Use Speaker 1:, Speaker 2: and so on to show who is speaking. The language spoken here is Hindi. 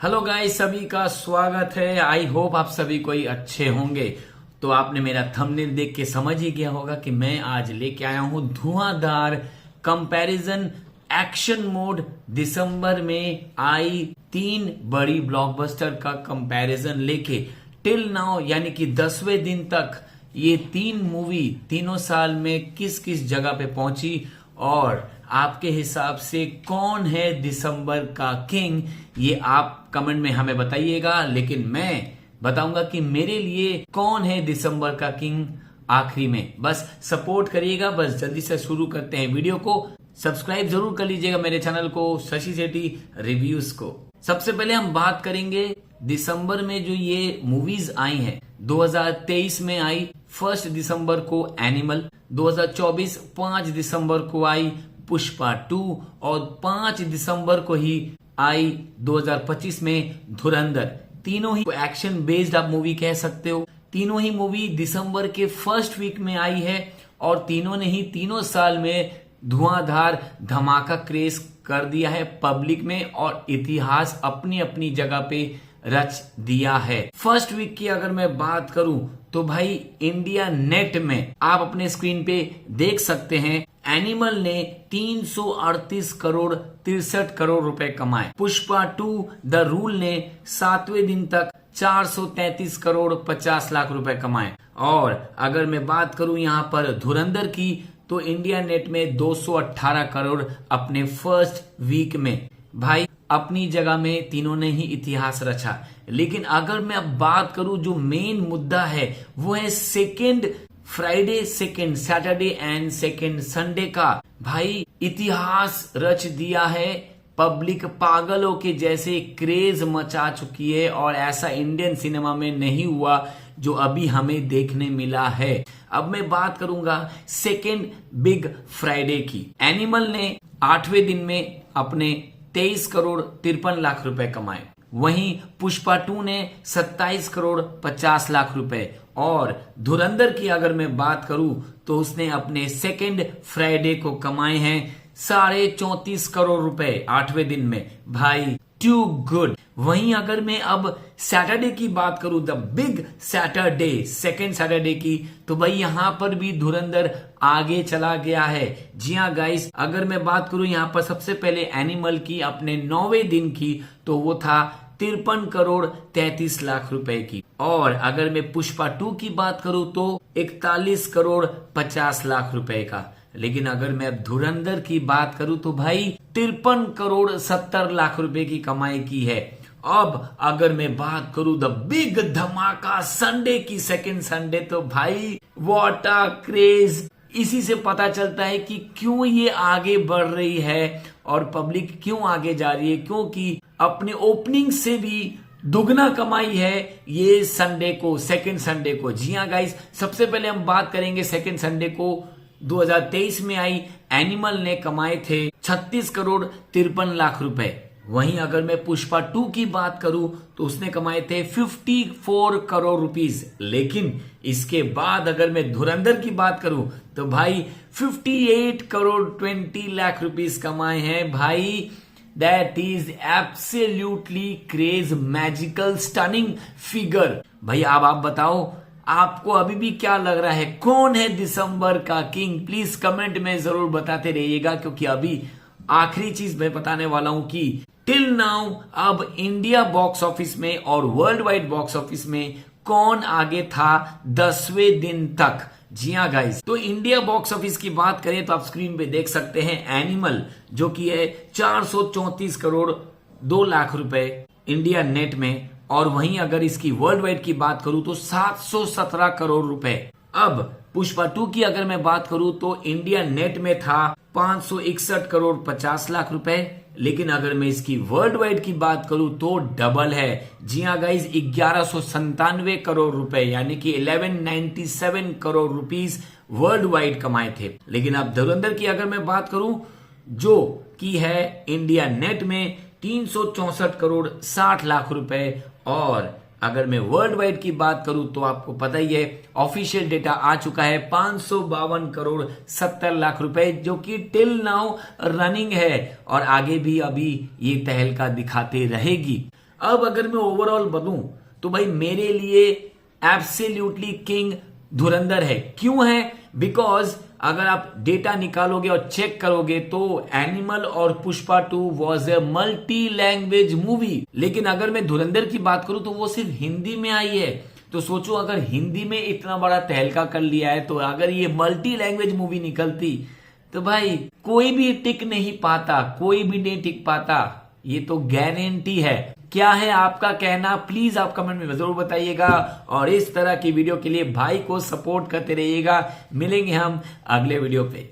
Speaker 1: हेलो गाइस, सभी का स्वागत है। आई होप आप सभी कोई अच्छे होंगे। तो आपने मेरा थंबनेल देख के समझ ही गया होगा कि मैं आज लेके आया हूं धुआंधार कंपैरिजन एक्शन मोड। दिसंबर में आई 3 बड़ी ब्लॉकबस्टर का कंपैरिजन लेके टिल नाउ यानी कि 10वें दिन तक ये 3 मूवी तीनों साल में किस किस जगह पे पहुंची और आपके हिसाब से कौन है दिसंबर का किंग, ये आप कमेंट में हमें बताइएगा। लेकिन मैं बताऊंगा कि मेरे लिए कौन है दिसंबर का किंग आखिरी में। बस सपोर्ट करिएगा। बस जल्दी से शुरू करते हैं वीडियो को। सब्सक्राइब जरूर कर लीजिएगा मेरे चैनल को, शशि सेठी रिव्यूज को। सबसे पहले हम बात करेंगे दिसंबर में जो ये मूवीज आई हैं। 2023 में आई 1 दिसंबर को एनिमल, 2024 5 दिसंबर को आई पुष्पा 2 और 5 दिसंबर को ही आई 2025 में धुरंधर। तीनों ही एक्शन बेस्ड आप मूवी कह सकते हो। तीनों ही मूवी दिसंबर के फर्स्ट वीक में आई है और तीनों ने ही तीनों साल में धुआंधार धमाका क्रेज कर दिया है पब्लिक में और इतिहास अपनी अपनी जगह पे रच दिया है। फर्स्ट वीक की अगर मैं बात करूं तो भाई इंडिया नेट में आप अपने स्क्रीन पे देख सकते हैं एनिमल ने 338 करोड़ 63 करोड़ रुपए कमाए। पुष्पा 2 द रूल ने 7वें दिन तक 433 करोड़ 50 लाख रुपए कमाए। और अगर मैं बात करूं यहां पर धुरंधर की तो इंडिया नेट में 218 करोड़ अपने फर्स्ट वीक में। भाई अपनी जगह में तीनों ने ही इतिहास रचा। लेकिन अगर मैं अब बात करूं जो मेन मुद्दा है वो है second Friday, second Saturday and second Sunday का। भाई इतिहास रच दिया है। पब्लिक पागलों के जैसे क्रेज मचा चुकी है और ऐसा इंडियन सिनेमा में नहीं हुआ जो अभी हमें देखने मिला है। अब मैं बात करूंगा सेकेंड बिग फ्राइडे की। एनिमल ने 8वें दिन में अपने 23 करोड़ 53 लाख रुपए कमाए। वहीं पुष्पा 2 ने 27 करोड़ 50 लाख रुपए और धुरंधर की अगर मैं बात करूं तो उसने अपने सेकेंड फ्राइडे को कमाए हैं 34.5 करोड़ रुपए 8वें दिन में। भाई टू गुड। वहीं अगर मैं अब सैटरडे की बात करूं, the big Saturday second Saturday की, तो भाई यहां पर भी धुरंधर आगे चला गया है। जी हाँ गाइस, अगर मैं बात करूं यहां पर सबसे पहले एनिमल की अपने 9वें दिन की तो वो था 53 करोड़ 33 लाख रुपए की। और अगर मैं पुष्पा 2 की बात करूं तो 41 करोड़ 50 लाख रुपए का। लेकिन अगर मैं धुरंधर की बात करूं तो भाई 53 करोड़ 70 लाख रुपए की कमाई की है। अब अगर मैं बात करूं द बिग धमाका संडे की, सेकेंड संडे, तो भाई व्हाट अ क्रेज। इसी से पता चलता है कि क्यों ये आगे बढ़ रही है और पब्लिक क्यों आगे जा रही है, क्योंकि अपने ओपनिंग से भी दुगना कमाई है ये संडे को, सेकेंड संडे को। जी हाँ गाइस, सबसे पहले हम बात करेंगे सेकेंड संडे को। 2023 में आई एनिमल ने कमाए थे 36 करोड़ 53 लाख रुपए। वहीं अगर मैं पुष्पा 2 की बात करूं तो उसने कमाए थे 54 करोड़ रुपीस। लेकिन इसके बाद अगर मैं धुरंधर की बात करूं तो भाई 58 करोड़ 20 लाख रुपीस कमाए हैं। भाई that is absolutely craze, magical, stunning figure. भाई अब आप बताओ आपको अभी भी क्या लग रहा है, कौन है दिसंबर का किंग? प्लीज कमेंट में जरूर बताते रहिएगा, क्योंकि अभी आखिरी चीज मैं बताने वाला हूं कि टिल नाउ अब इंडिया बॉक्स ऑफिस में और वर्ल्ड वाइड बॉक्स ऑफिस में कौन आगे था 10वें दिन तक। जी हाँ गाइस, तो इंडिया बॉक्स ऑफिस की बात करें तो आप स्क्रीन पे देख सकते हैं एनिमल जो कि है 434 करोड़ 2 लाख रुपए इंडिया नेट में। और वहीं अगर इसकी वर्ल्ड वाइड की बात करूं तो 717 करोड़ रुपए। अब पुष्पा 2 की अगर मैं बात करूं तो इंडिया नेट में था 561 करोड़ 50 लाख रुपए। लेकिन अगर मैं इसकी वर्ल्ड वाइड की बात करूं तो डबल है। जी हाँ गाइज, 1197 करोड़ रुपए यानी कि 1197 करोड़ रुपीस वर्ल्ड वाइड कमाए थे। लेकिन अब धुरंधर की अगर मैं बात करूं जो की है इंडिया नेट में 364 करोड़ 60 लाख रुपए। और अगर मैं वर्ल्ड वाइड की बात करूं तो आपको पता ही है ऑफिशियल डेटा आ चुका है 552 करोड़ 70 लाख रुपए, जो कि टिल नाउ रनिंग है और आगे भी अभी ये तहलका दिखाते रहेगी। अब अगर मैं ओवरऑल बताऊं तो भाई मेरे लिए एब्सोल्युटली किंग धुरंधर है। क्यों है? बिकॉज अगर आप डेटा निकालोगे और चेक करोगे तो एनिमल और Pushpa 2 was a multi language movie, लेकिन अगर मैं धुरंधर की बात करूं तो वो सिर्फ हिंदी में आई है। तो सोचो अगर हिंदी में इतना बड़ा तहलका कर लिया है तो अगर ये मल्टी लैंग्वेज मूवी निकलती तो भाई कोई भी टिक नहीं पाता, कोई भी नहीं टिक पाता, ये तो गारंटी है। क्या है आपका कहना, प्लीज आप कमेंट में जरूर बताइएगा और इस तरह की वीडियो के लिए भाई को सपोर्ट करते रहिएगा। मिलेंगे हम अगले वीडियो पे।